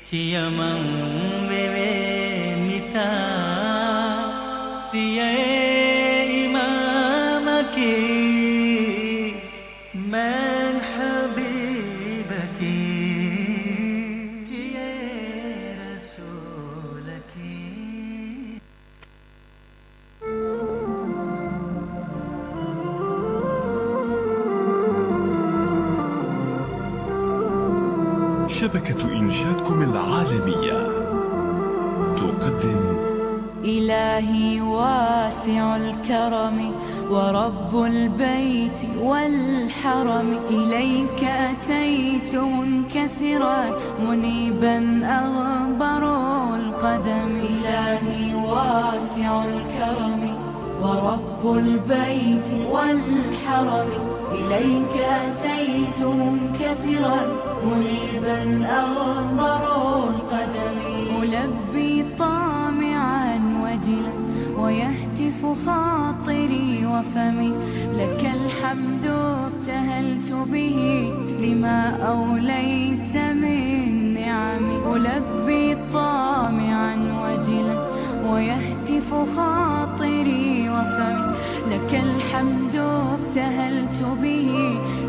Kiyamam bebe mita tiye imamaki man habibaki tiye rasulaki. شبكة إنشادكم العالمية تقدم إلهي واسع الكرم ورب البيت والحرم، إليك أتيت منكسرا منيبا أغبر القدم. إلهي واسع الكرم ورب البيت والحرم، إليك أتيت منكسرا منيبا أغبر القدم. ملبي طامعا وجلا ويهتف خاطري وفمي، لك الحمد ابتهلت به لما أوليت من نعم. ملبي طامعا وجلا ويهتف خاطري وفمي، لك الحمد ابتهلت به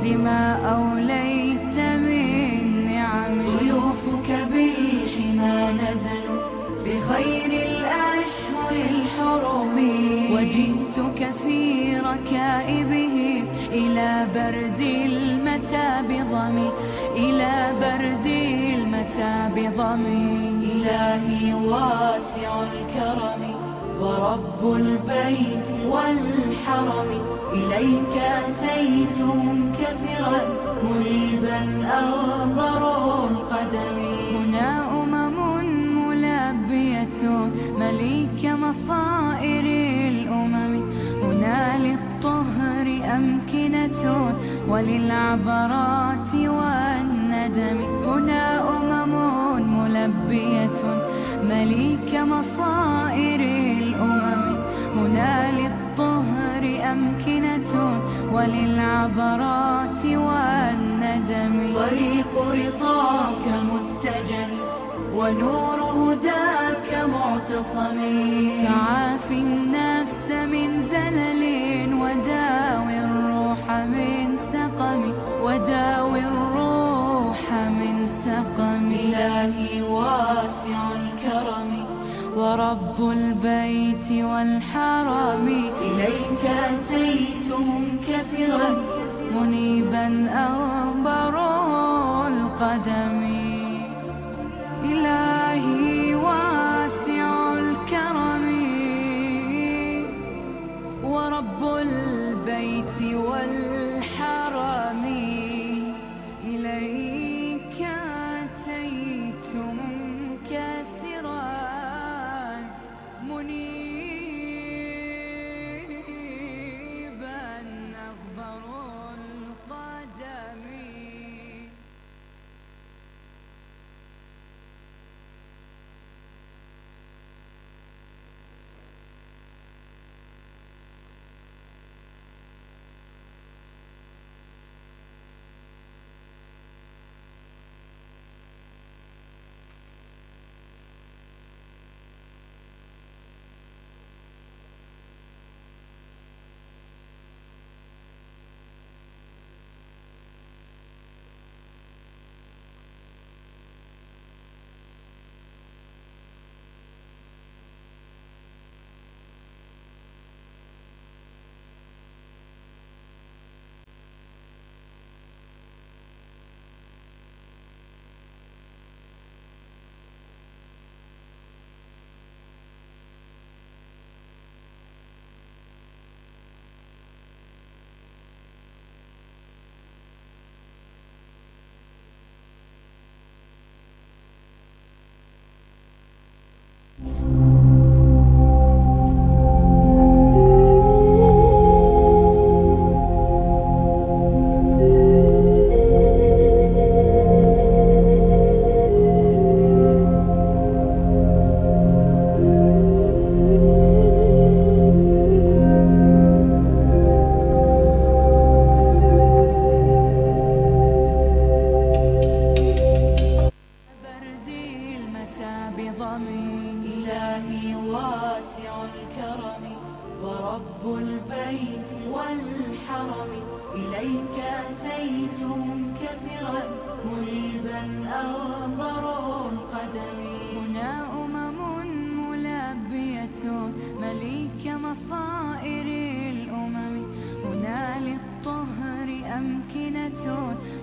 لما أوليت من نعم. ضيوفك بالحمى نزلوا بخير الأشهر الحرم، وجئتك في ركائبهم إلى برد المتى بضمي، إلى برد المتى بضمي. إلهي واسع الكرم ورب البيت والحرم، إليك أتيت منكسرا منيبا أغبر القدم. هنا ملبية مليك مصائر الأمم، هنا للطهر أمكنة وللعبرات والندم. هنا ملبية مليك مصائر الأمم، هنا للطهر أمكنة وللعبرات والندم. طريق رضاك متجه ونور هداك معتصم، فعاف النفس من زلل وداوي الروح من سقم، وداوي الروح من سقم. إلهي واسع الكرم ورب البيت والحرم، إليك أتيت منكسرا منيبا أغبر القدم. إلهي واسع الكرم ورب البيت والحرم، إليك أتيت منكسرا منيبا أغبر القدم.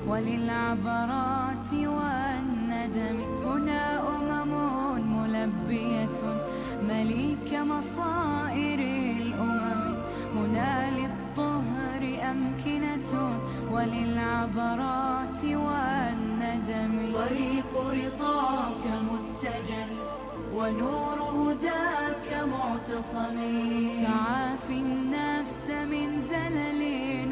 وللعبرات والندم. هنا ملبية مليك مصائر الأمم. هنا للطهر أمكنة وللعبرات والندم. طريق رضاك متجه ونور هداك معتصم. فعاف النفس من زلل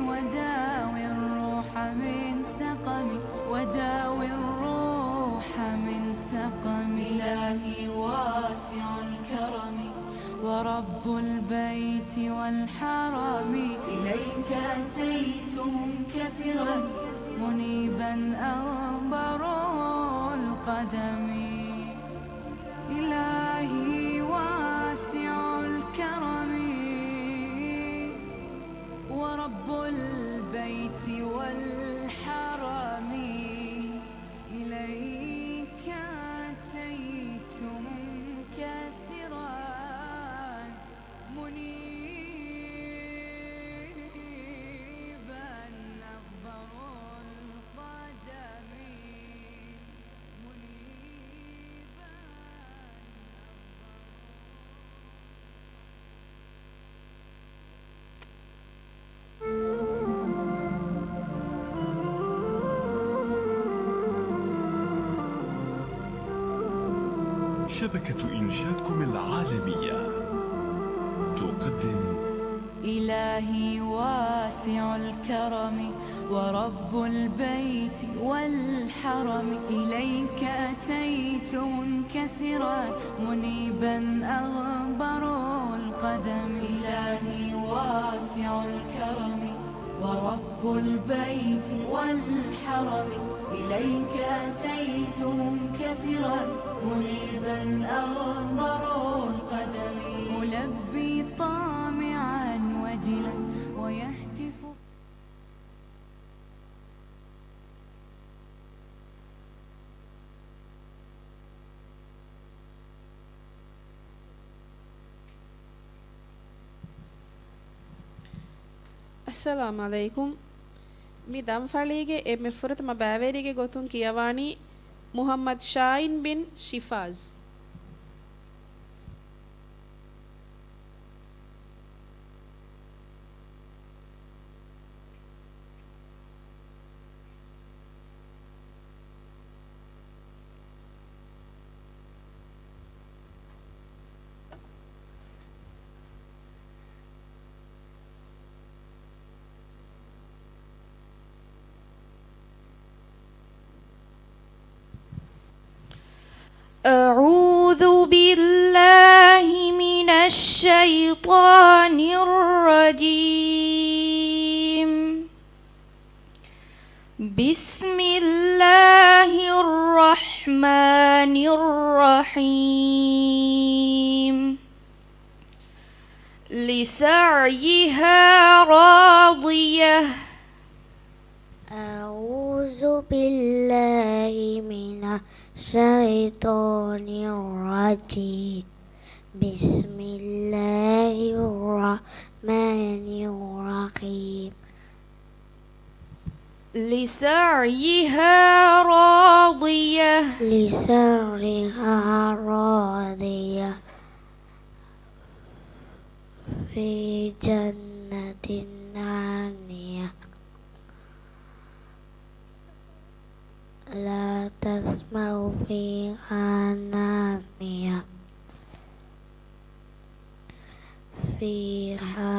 وداوي الروح من سقم. وداوي الروح من سقم. إلهي واسع الكرم ورب البيت والحرم. إليك أتيت منكسرا منيبا أغبر القدم. إلهي واسع الكرم ورب البيت والحرم. إليك أتيت منكسرا منيبا أغبر القدم. شبكة إنشادكم العالمية تقدم إلهي واسع الكرم ورب البيت والحرم. إليك أتيت منكسرا منيبا أغبر القدم. إلهي واسع الكرم ورب البيت والحرم. إليك أتيت منكسرا منيبا أغبر القدم. ملبي طامعا وجلا ويهتف. ಅಸ್ಸಲಾಮು ಅಲೈಕುಂ. ಮಿ ದಂಫಳಿಗೆ ಎಮ್ಮೆ ಫುರತಮ ಬ್ಯಾವೇರಿಗೆ ಗೊತ್ತುಂ ಕಿಯವಾಣಿ ಮುಹಮ್ಮದ್ ಶಾಯಿನ್ ಬಿನ್ ಶಿಫಾಜ್. أعوذ بالله من الشيطان الرجيم. بسم الله الرحمن الرحيم. لسعيها راضية. أعوذ بالله من الشيطان الرجيم. بسم الله الرحمن الرحيم. لسعيها راضية. لسعيها راضية في جنة عالية لا تسمع فيها لاغية فيها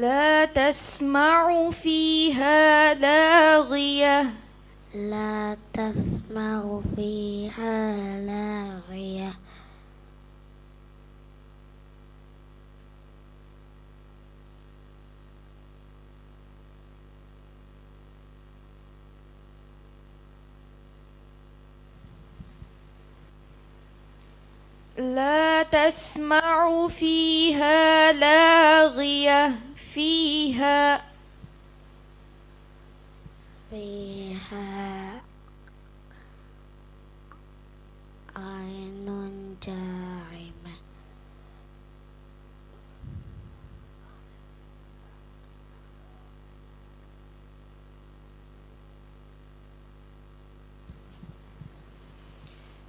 لا تسمع فيها لاغية. لا تسمع فيها لاغية لا تسمع فيها لاغية فيها فيها جاعمة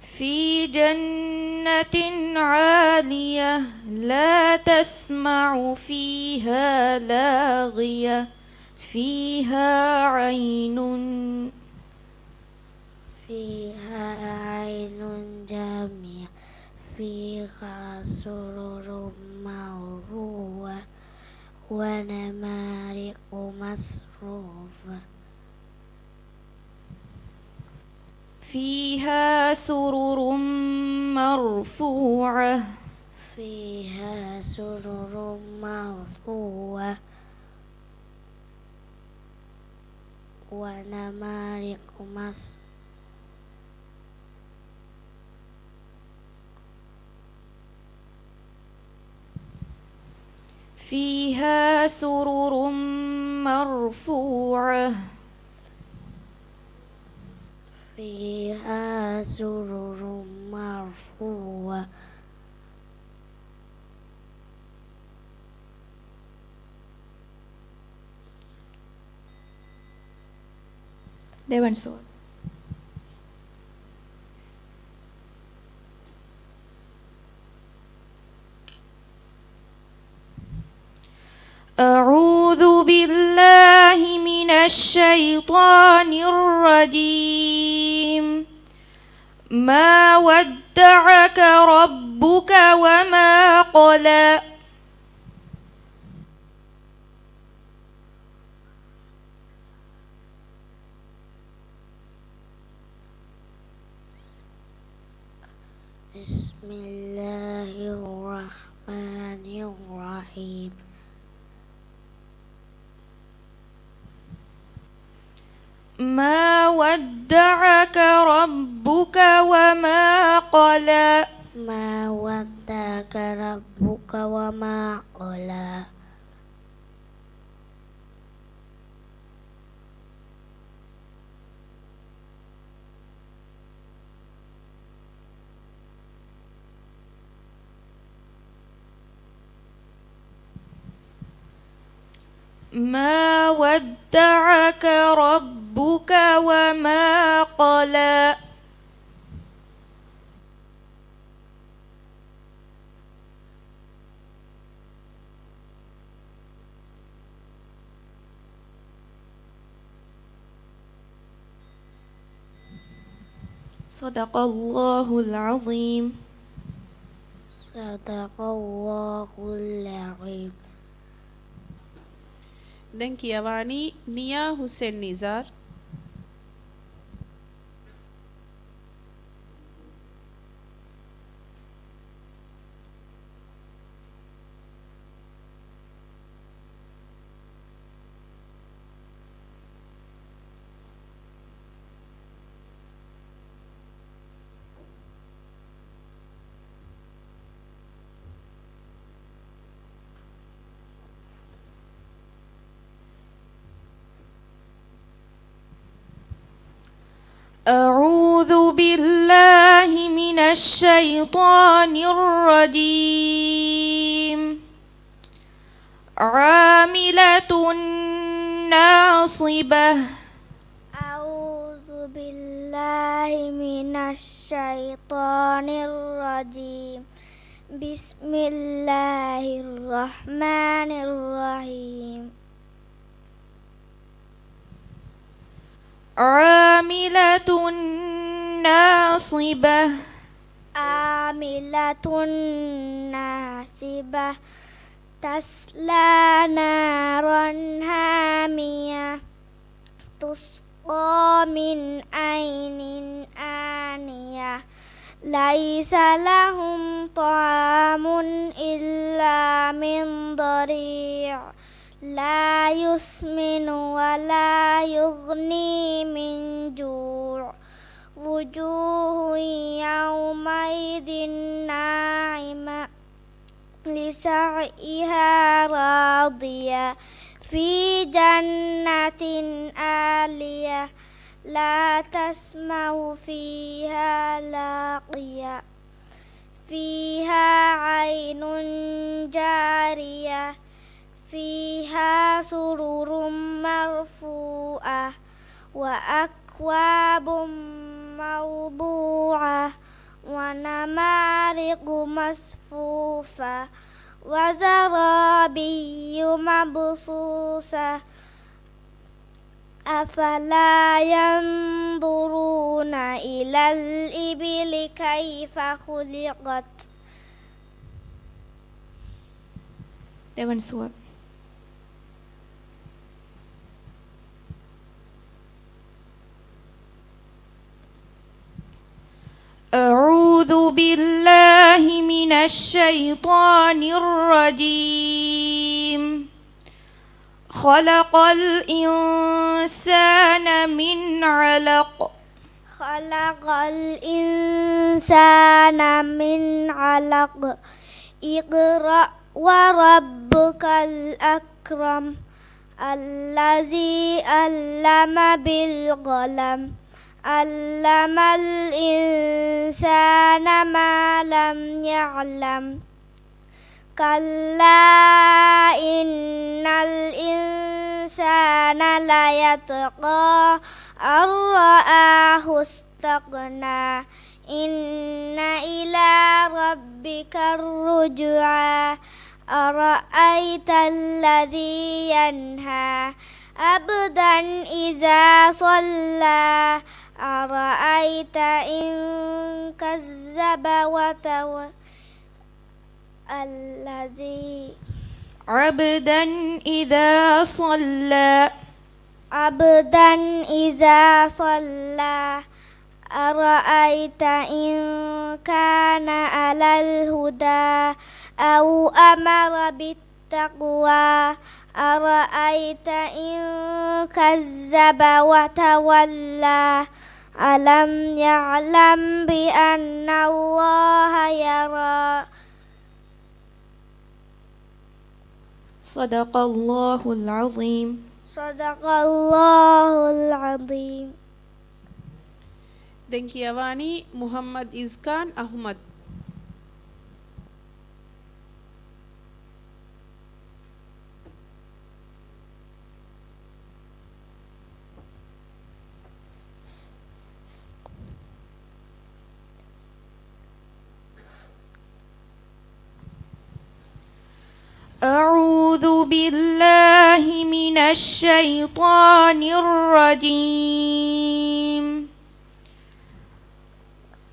في جنة عالية لا تسمع فيها لاغية فيها عين جامية فيها سرر موضوعة ونمارق مصفوفة فيها سرر مرفوعة فيها سرر مرفوعة ونمارق مصفوفة فيها سرر مرفوعة فيها سرر مرفوعة Dewan Sur. أعوذ بالله من الشيطان الرجيم. ما ودعك ربك وما قلى. بسم الله الرحمن الرحيم. ما ودعك ربك وما قلى. ما ودعك ربك وما قلى. ما ودعك ربك وما قلى. صدق الله العظيم. صدق الله العظيم. දැන් කියවානි නියා හුසෙන් නිසාර්. أعوذ بالله من الشيطان الرجيم. عاملة ناصبة. أعوذ بالله من الشيطان الرجيم. بسم الله الرحمن الرحيم. عاملة ناصبة. عاملة ناصبة تصلى نارا حامية تسقى من عين آنية ليس لهم طعام إلا من ضريع لا يسمن ولا يغني من جوع وجوه يومئذ ناعمة لسعيها راضية في جنة عالية لا تسمع فيها لاغية فيها عين جارية فيها سرر مرفوعة وأكواب موضوعة ونمارق مصفوفة وزرابي مبثوثة أفلا ينظرون إلى الإبل كيف خلقت ได้วันสวด أعوذ بالله من الشيطان الرجيم خلق الإنسان من علق خلق الإنسان من علق اقرأ وربك الأكرم الذي علم بالقلم علم الإنسان ما لم يعلم كلا إن الإنسان ليطغى أن رآه استغنى إن إلى ربك الرجعى أرأيت الذي ينهى عبدا إذا صلى أرأيت إن كذب وتولى الذي عبدا إذا صلى عبدا إذا صلى أرأيت إن كان على الهدى أو أمر بالتقوى أرأيت إن كذب وتولى ألم يعلم بأن الله يرى صدق الله العظيم صدق الله العظيم ದೆಂಕಿಯವಾಣಿ ಮುಹಮ್ಮದ್ ಇಸ್ಕಾನ್ ಅಹ್ಮದ್. أعوذ بالله من الشيطان الرجيم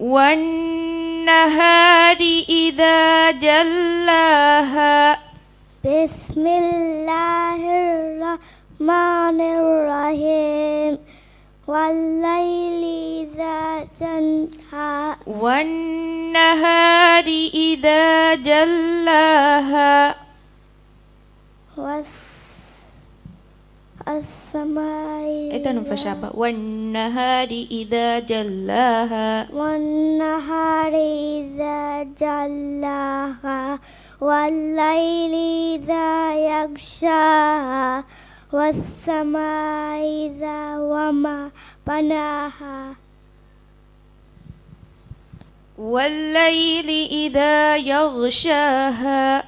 والنهار إذا جلاها بسم الله الرحمن الرحيم والليل إذا جنها والنهار إذا جلاها والسماء فشابة والنهار إذا جلاها والنهار إذا جلاها والليل إذا يغشاها والسماء إذا وما بناها والليل إذا يغشاها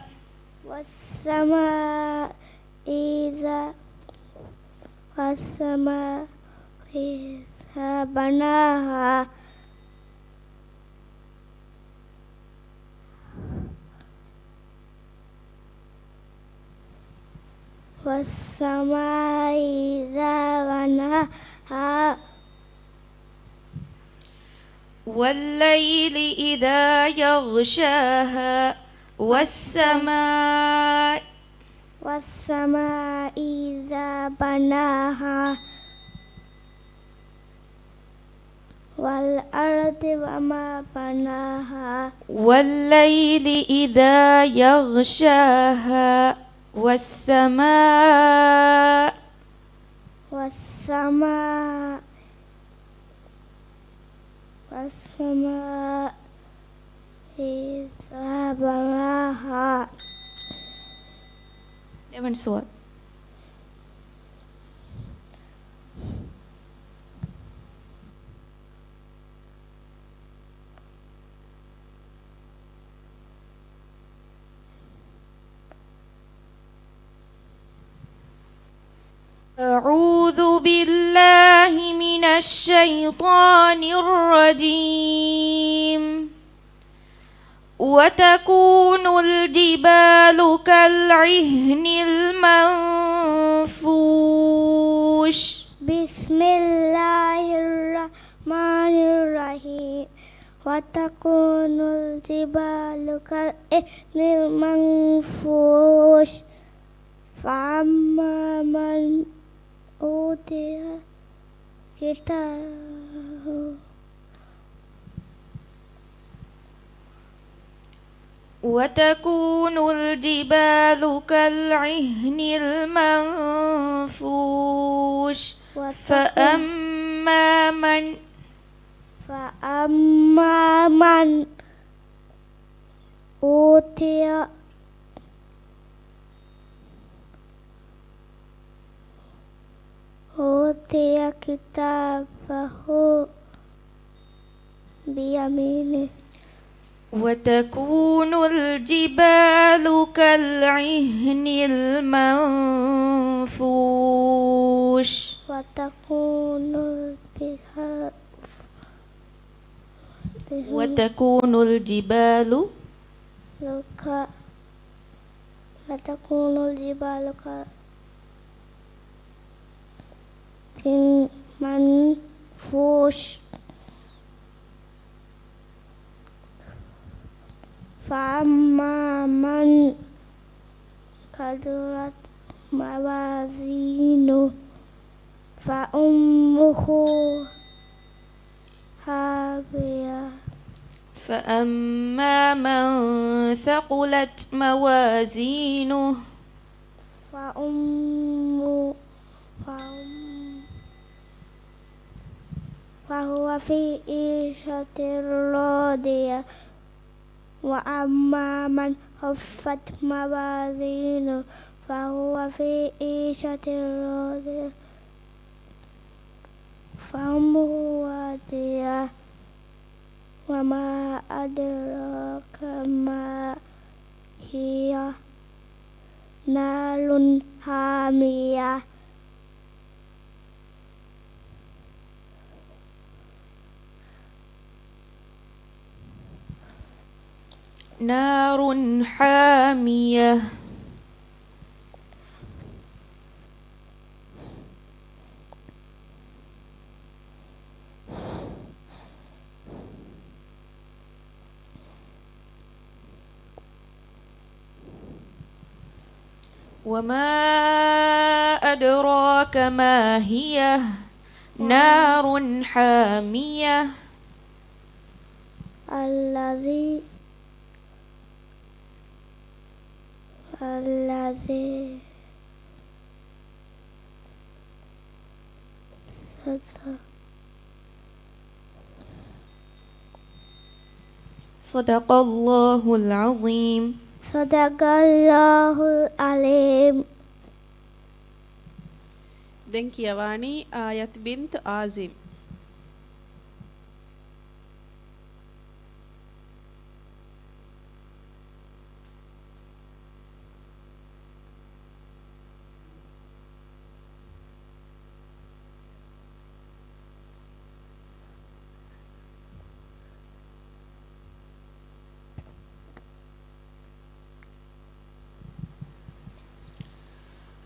والسماء إذا بناها والسماء إذا بناها والليل إذا يغشاها والسماء إذا بناها والأرض وما بناها والليل إذا يغشاها والسماء إذا بناها ได้วันสวด أعوذ بالله من الشيطان الرجيم. وتكون الجبال كالعهن المنفوش. بسم الله الرحمن الرحيم. وتكون الجبال كالعهن المنفوش فأما من أوتي كتابه وتكون الجبال كالعهن المنفوش فأما من أوتي كتابه بيمينه. وتكون الجبال كالعهن المنفوش وتكون الجبال منفوش فأما من كثرت موازينه فأمه هاوية. فأما من ثقلت موازينه فهو في عيشة راضية. وأما من خفت موازينه فهو في عيشة راضية فأمه هاوية. وما أدراك ما هي نار حامية. نار حامية. وما أدراك ما هي نار حامية. الذي صدق الله العظيم. صدق الله العليم. දැන් කියවani ආයත් බින්ත් ආසිම්.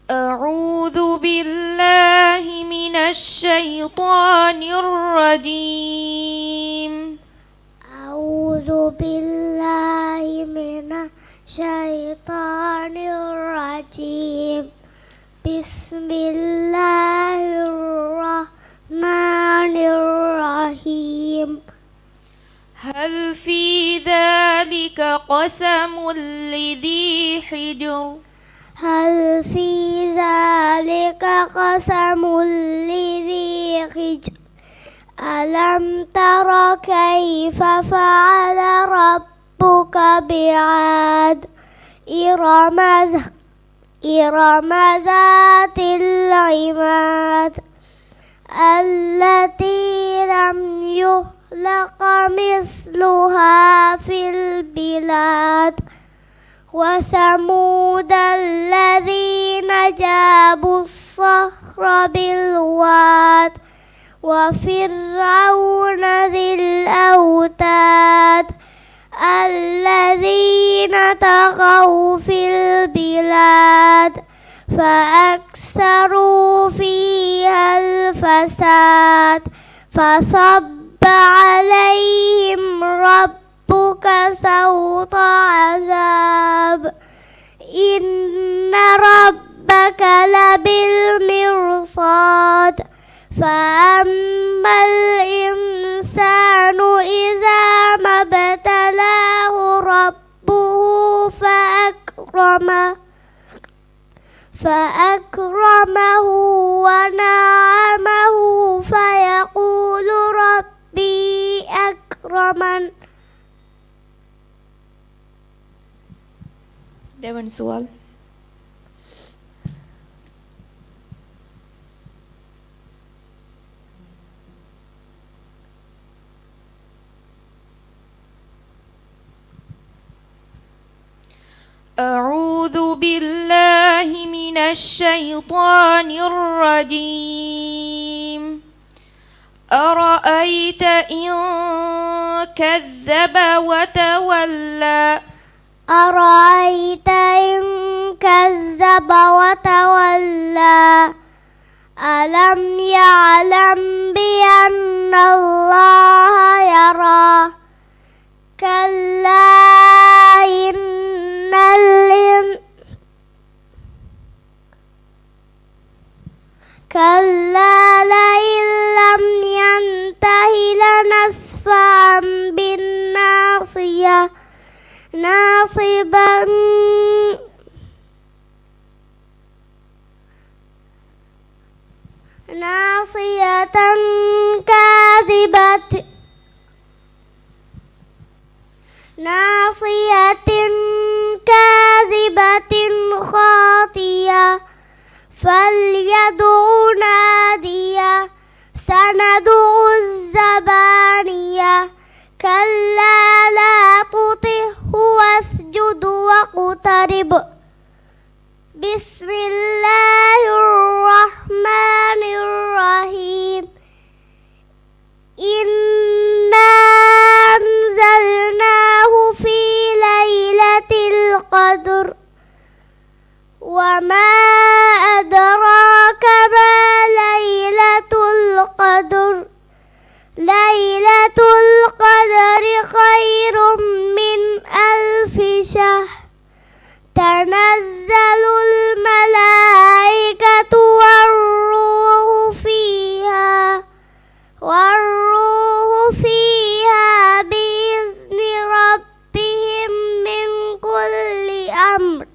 أعوذ بالله من الشيطان الرجيم. أعوذ بالله من الشيطان الرجيم. بسم الله الرحمن الرحيم. هل في ذلك قسم لذي حجر. هل في ذلك قسم لذي حجر. ألم تر كيف فعل ربك بعاد إرم ذات العماد التي لم يخلق مثلها في البلاد. وثمود الذين جابوا والصخر بالواد وفرعون ذي الأوتاد الذين طغوا في البلاد فأكثروا فيها الفساد فصب عليهم ربك سوط عذاب إن ربك لبالمرصاد فأما الإنسان إذا ما ابتلاه ربه فأكرمه ونعمه فيقول ربي أكرمن. Dewan soal. أعوذ بالله من الشيطان الرجيم. أرأيت إن كذب وتولى. أرأيت إن كذب وتولى ألم يعلم بأن الله يرى كلا كلا لئن لم ينته لنسفعا بالناصية ناصية كاذبة خاطئة فليدع نادية سندع الزبانية كلا لا تطعه واسجد واقترب. بسم الله الرحمن الرحيم. إنا أنزلناه في ليلة القدر وما أدراك ما ليلة القدر. ليلة القدر خير من 1000 شهر. تنزل الملائكة والروح فيها بإذن ربهم من كل أمر.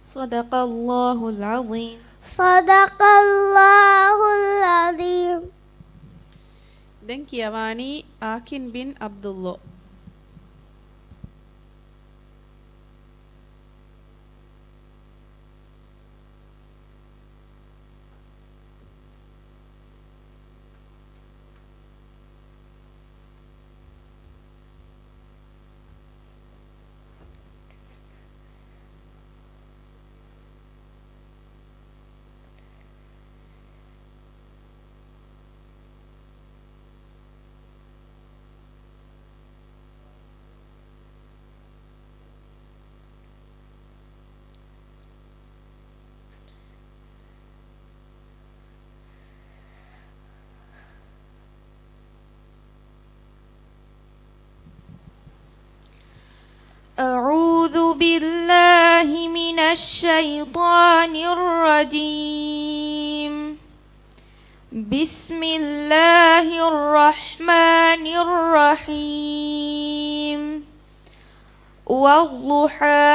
صدق الله العظيم. صدق الله العظيم. දැන් කියවානි ආකින් බින් අබ්දුල්ලා. أعوذ بالله من الشيطان الرجيم. بسم الله الرحمن الرحيم. والضحى.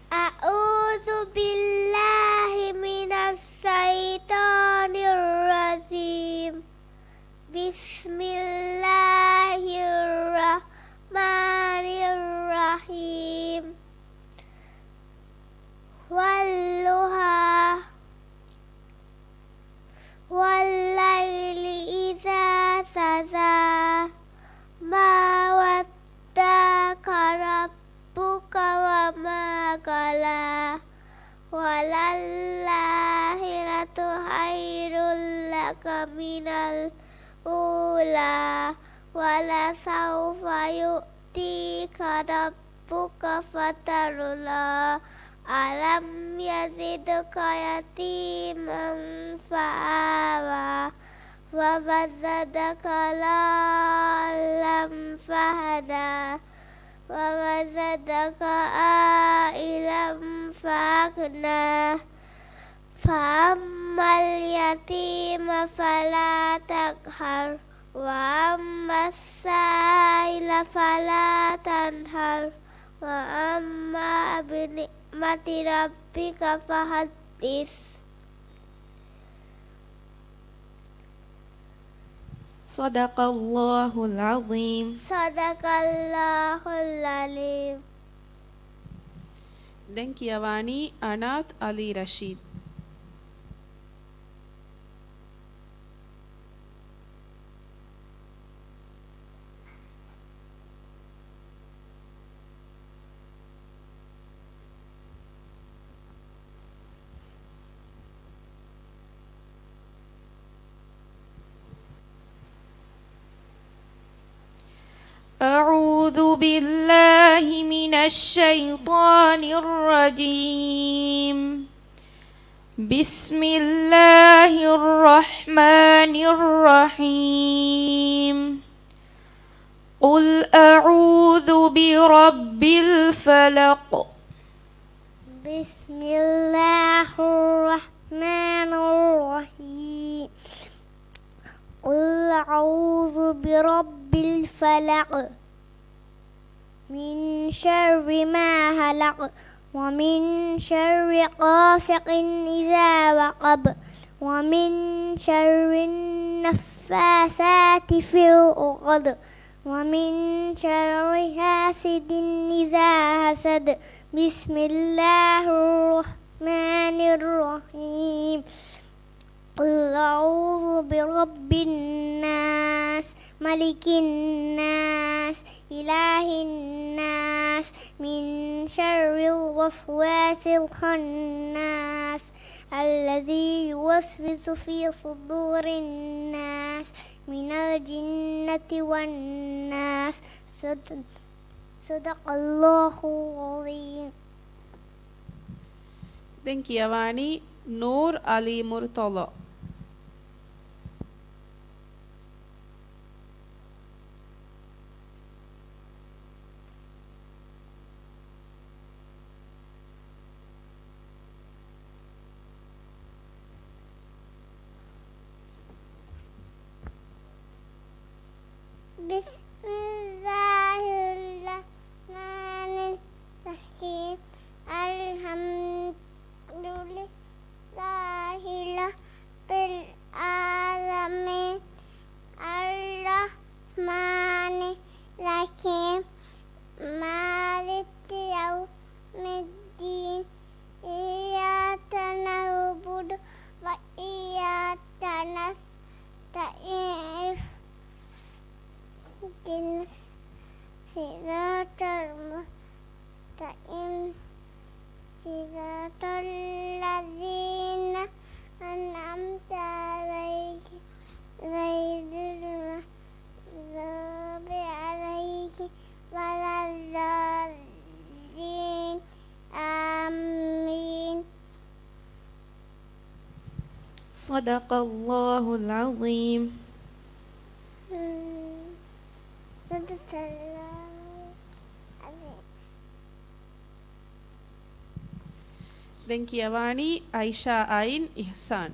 أعوذ بالله من الشيطان الرجيم. بسم الله الرحمن الرحيم. والضحى والليل إذا سجى ما ودعك ربك وما لك من الأولى ولسوف يؤتيك ربك فترضى ألم يزدك يتيما فآوى ووجدك ضالا فهدى ووجدك عائلا فأغنى فأما اليتيم فلا تقهر وأما السائل فلا تنهر وأما بنعمة ربك فحدث. صدق الله العظيم. صدق الله العليم. දැන් කියවani අනාත් අලි රෂීද්. أعوذ بالله من الشيطان الرجيم. بسم الله الرحمن الرحيم. قل أعوذ برب الفلق. بسم الله الرحمن الرحيم. قل أعوذ برب الفلق من شر ما خلق ومن شر غاسق إذا وقب ومن شر النفاثات في العقد ومن شر حاسد إذا حسد. بسم الله الرحمن الرحيم. قل أعوذ برب الناس ملك الناس إله الناس من شر الوسواس الخناس الذي يوسوس في صدور الناس من الجنة والناس. صدق الله العظيم. දැන් කියවani නූර් අලි මුර්තලා. بسم الله الرحمن الرحيم. الحمد لله رب العالمين الرحمن الرحيم مالك يوم الدين إياك نعبد وإياك نستعين اهدنا الصراط المستقيم صراط الذين أنعمت عليهم غير المغضوب عليهم ولا الضالين آمين. صدق الله العظيم. صدق الله العظيم. දැන් කියවani අයිෂා අයින් ඉහ්සාන්.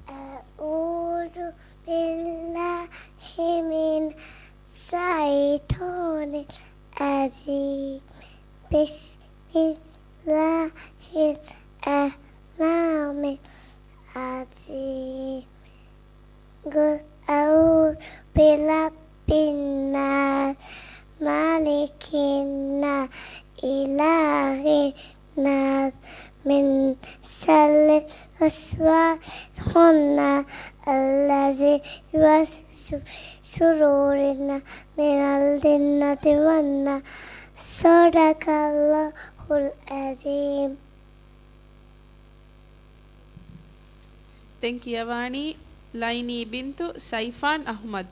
أعوذ بالله من الشيطان الرجيم. بسم الله الرحمن الرحيم. قل أعوذ برب الناس مالك الناس إله أصواتهن الذي يوسوس سرورنا من الجنة والناس صدق الله العظيم. දැන් කියවානි ලයිනී බින්තු සයිෆාන් අහ්මද්.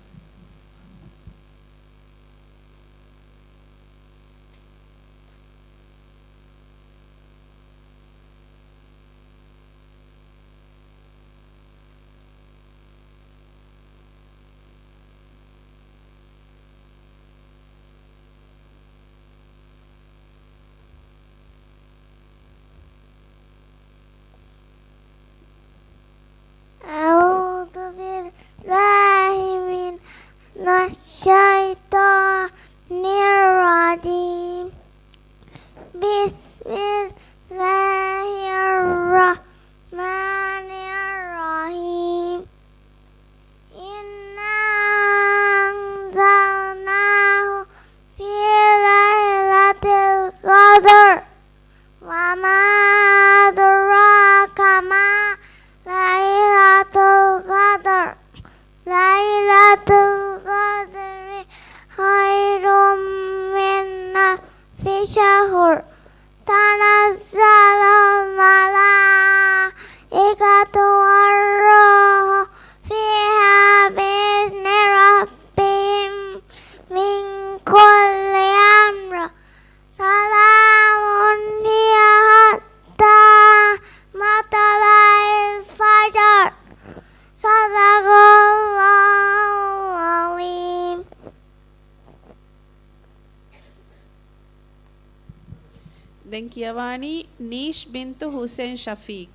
أعوذ بالله من الشيطان الرجيم. بسم الله الرحمن الرحيم. إنا أنزلناه في ليلة القدر وما أدراك ما ليلة القدر. ليلة القدر خير من ألف شهر. تنزل الملائكة والروح فيها بإذن ربهم من كل أمر. سلام هي حتى مطلع الفجر. صدق الله العظيم. දැන් කියවානි නීෂ් බින්තු හුසෙන් ෂෆීක්.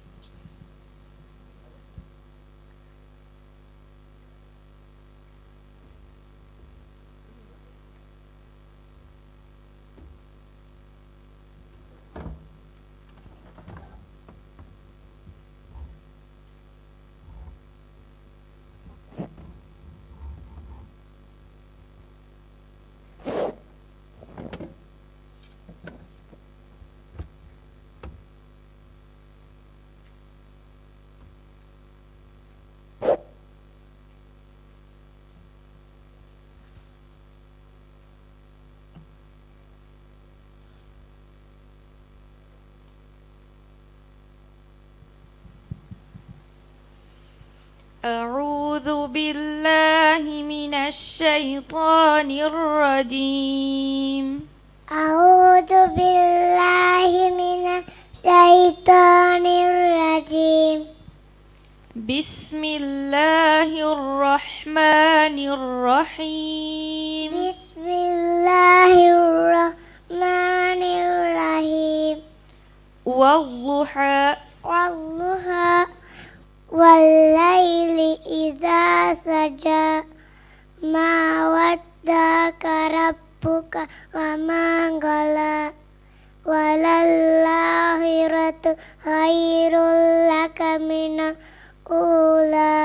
أعوذ بالله من الشيطان الرجيم. أعوذ بالله من الشيطان الرجيم. بسم الله الرحمن الرحيم. بسم الله الرحمن الرحيم. والضحى والضحى والليل إذا سجى ما ودعك ربك وما قلى وللآخرة خير لك من الأولى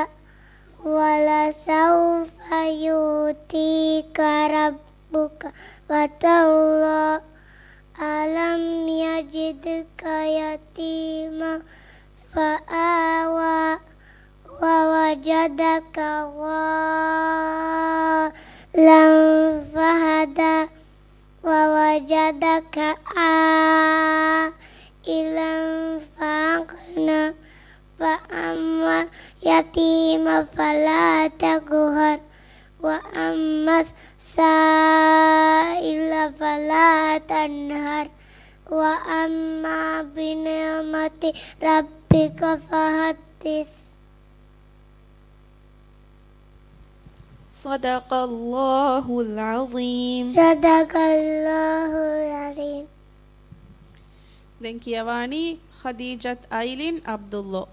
ولسوف يؤتيك ربك فترضى ألم يجدك يتيما فآوى ووجدك ضالا فهدى ووجدك عائلا فأغنى فأما اليتيم فلا تقهر وأما السائل فلا تنهر وأما بنعمة ربك فحدث. صدق الله العظيم. صدق الله العظيم. දැන් කියවානි ඛදීජත් අයිලින් අබ්දුල්ලා.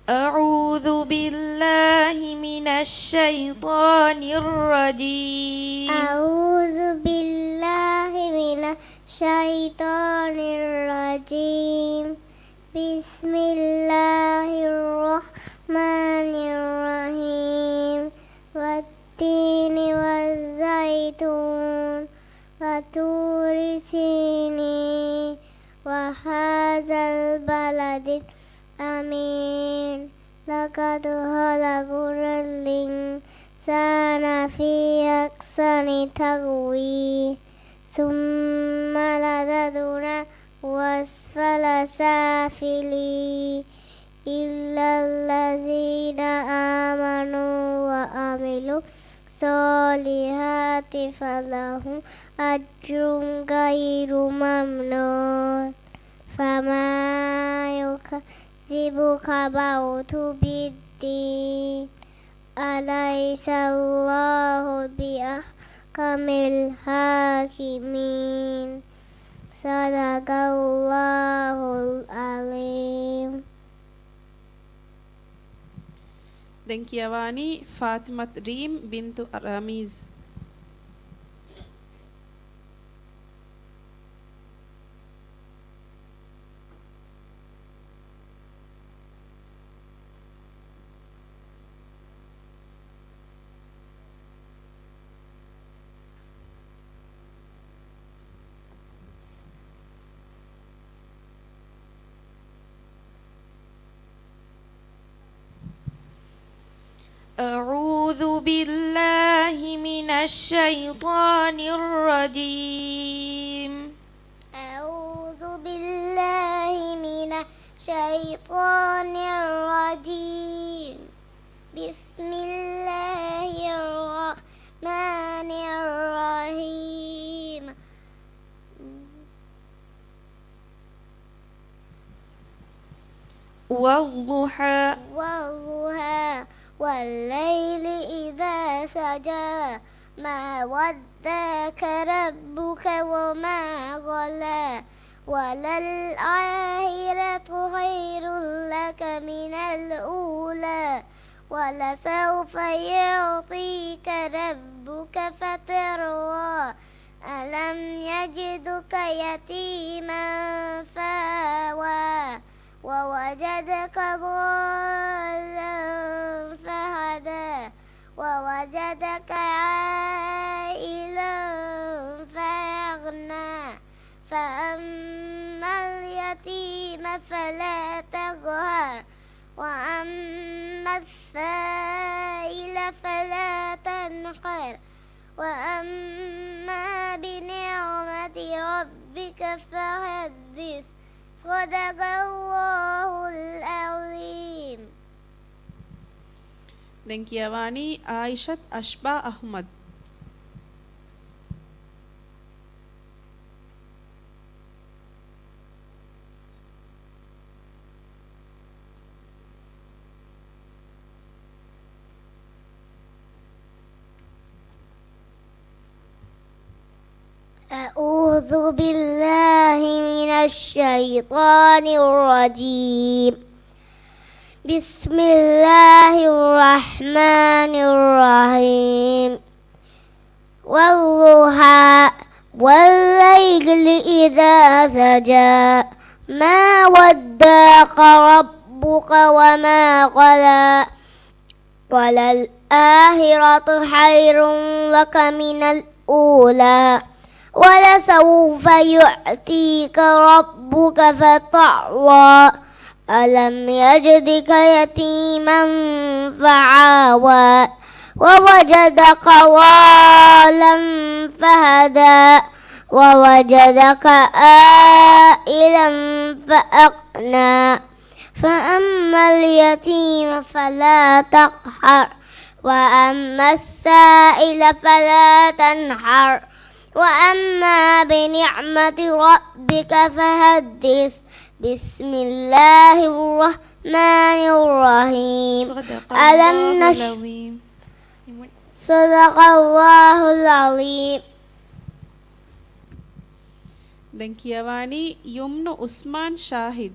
أعوذ بالله من من الشيطان الرجيم أعوذ بالله من الشيطان الرجيم بسم الله الرحمن الرحيم والتين والزيتون وطور سينين وهذا البلد الأمين لقد خلقنا الإنسان في أحسن تقويم ثم رددنا وأسفل سافلين إلا الذين آمنوا وعملوا الصالحات فلهم أجر غير ممنون فما يكذبك بعد بالدين أليس الله بأحكم الحاكمين صدق الله العظيم. Denkiawani Fatimat Reem bintu Ramiz. أعوذ بالله من الشيطان الرجيم أعوذ بالله من الشيطان الرجيم بسم الله الرحمن الرحيم والضحى والضحى والليل إذا سجى ما وداك ربك وما قلى وللآخرة خير لك من الأولى ولسوف يعطيك ربك فترضى ألم يجدك يتيما فآوى ووجدك ضالا فهدى ووجدك عائلا فأغنى فأما اليتيم فلا تقهر وأما السائل فلا تنحر وأما بنعمة ربك فحدث صدق الله العظيم. Denkiawani Aishat Ashba Ahmad. أعوذ بالله من الشيطان الرجيم بسم الله الرحمن الرحيم والضحى والليل إذا سجى ما وداك ربك وما قلى وللآخرة خير لك من الأولى ولسوف يعطيك ربك فتعلى ألم يجدك يتيما فعاوى ووجدك ضالا فهدى ووجدك عائلا فأغنى فأما اليتيم فلا تقهر وأما السائل فلا تنحر وأما بنعمة ربك فحدث بسم الله الرحمن الرحيم صدق الله العظيم. Denkiawani Yumnu Usman Shahid.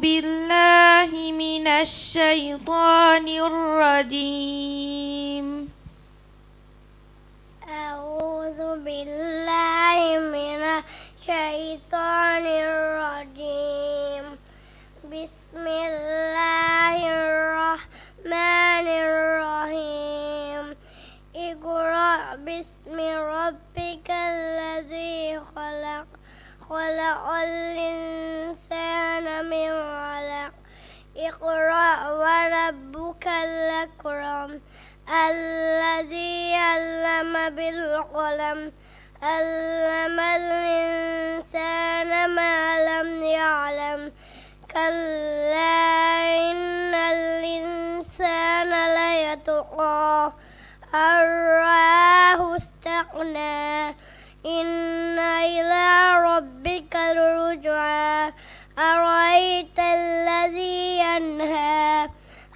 بالله من الشيطان الرجيم. أعوذ بالله من الشيطان الرجيم. بسم الله الرحمن الرحيم. اقرأ باسم ربك الذي خلق. خلق الإنسان من علق. اقرأ وربك الأكرم الذي علم بالقلم. علم الإنسان ما لم يعلم. كلا إن الإنسان ليطغى أن رآه استغنى. إن إلى ربك الرجعى. أرأيت الذي ينهى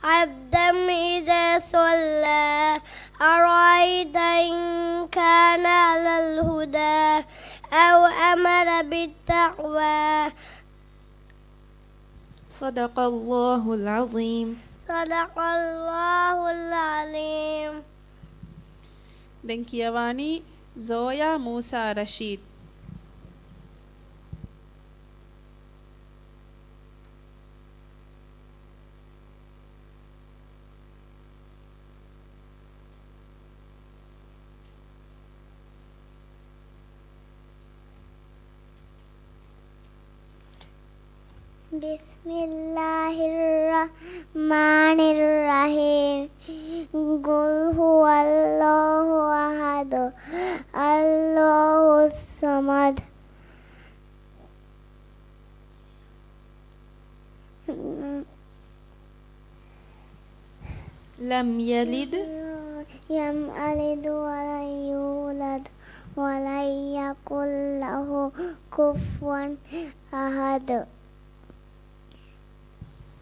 عبدا إذا صلى. أرأيت إن كان على الهدى أو أمر بالتقوى. صدق الله العظيم. صدق الله العظيم. දැන් කියවani زويا موسى رشيد. بسم الله الرحمن الرحيم. قل هو الله أحد الله الصمد لم يلد لم يلد ولم يولد ولم يكن له كفوا أحد.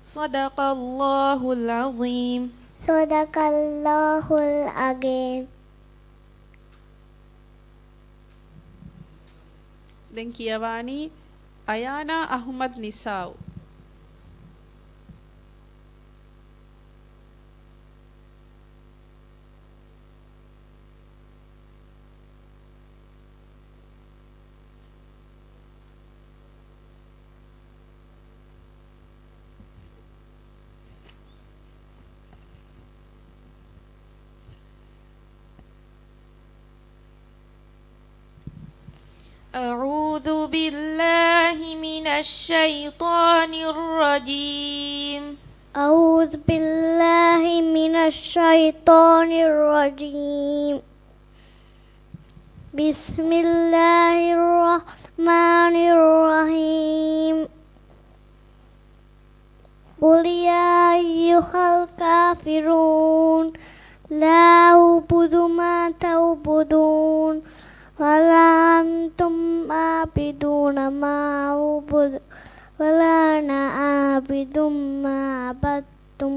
صدق الله العظيم. صدق الله العظيم. දැන් කියවani අයානා අහ්මද් නිසාව්. أعوذ بالله من الشيطان الرجيم. أعوذ بالله من الشيطان الرجيم. بسم الله الرحمن الرحيم. قل يا أيها الكافرون لا أعبد ما تعبدون ولا أنتم عابدون ما أعبد ولا أنا عابد ما عبدتم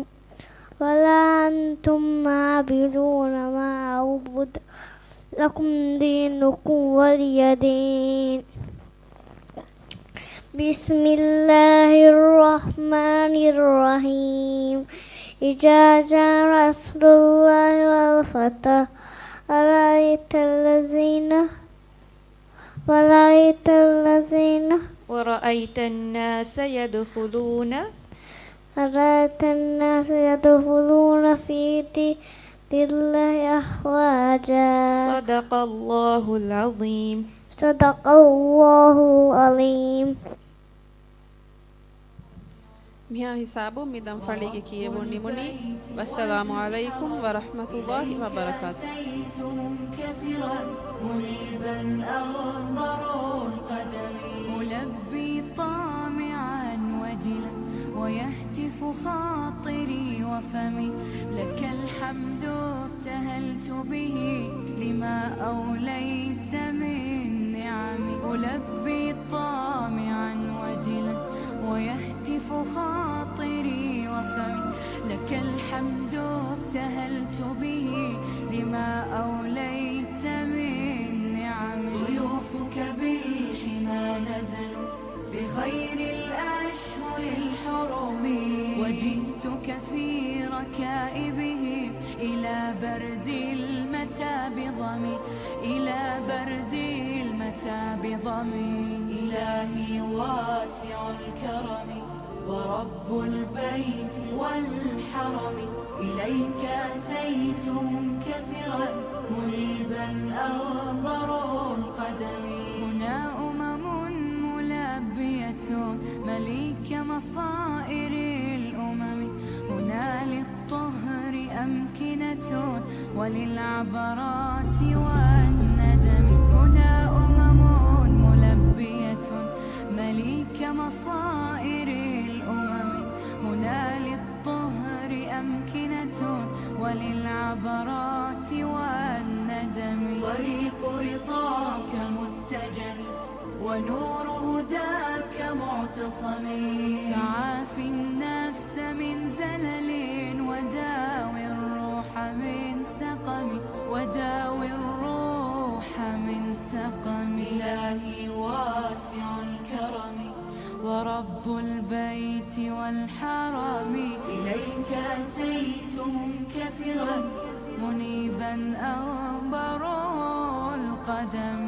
ولا أنتم عابدون ما أعبد لكم دينكم ولي دين. بسم الله الرحمن الرحيم. إذا جاء رسول الله والفتح ورأيت الناس يدخلون في دين الله أفواجا. صدق الله العظيم. صدق الله العظيم. මිහා හිසාබු මිදම් ෆලිගේ කියවුන් නිමුනි. වස්සලාමු අලයිකුම් වරහ්මතුල්ලාහි වබරකාතුහ්. منيبا أغبر القدم ملبي طامعا وجلا ويهتف خاطري وفمي لك الحمد ابتهلت به لما أوليت من نعمي ملبي طامعا وجلا ويهتف خاطري وفمي لك الحمد ابتهلت به لما أوليت من نعمي ضيوفك بالحمى نزلوا بخير الأشهر الحرم وجئتك في ركائبهم إلى برد المتى بضمي إلى برد المتى بضمي إلهي واسع الكرم ورب البيت والحرم إليك أتيت منكسرا منيبا أغبر القدم هنا ملبية مليك مصائر الأمم هنا للطهر أمكنة وللعبرات والندم هنا ملبية مليك مصائر الأمم هنا للطهر أمكنة وللعبرات والندم طريق رضاك متجه ونور هداك معتصم فعاف النفس من زلل وداوي الروح من سقم وداوي الروح من سقم إلهي واسع الكرم ورب البيت والحرم إليك أتيت منكسرا منيبا أغبر القدم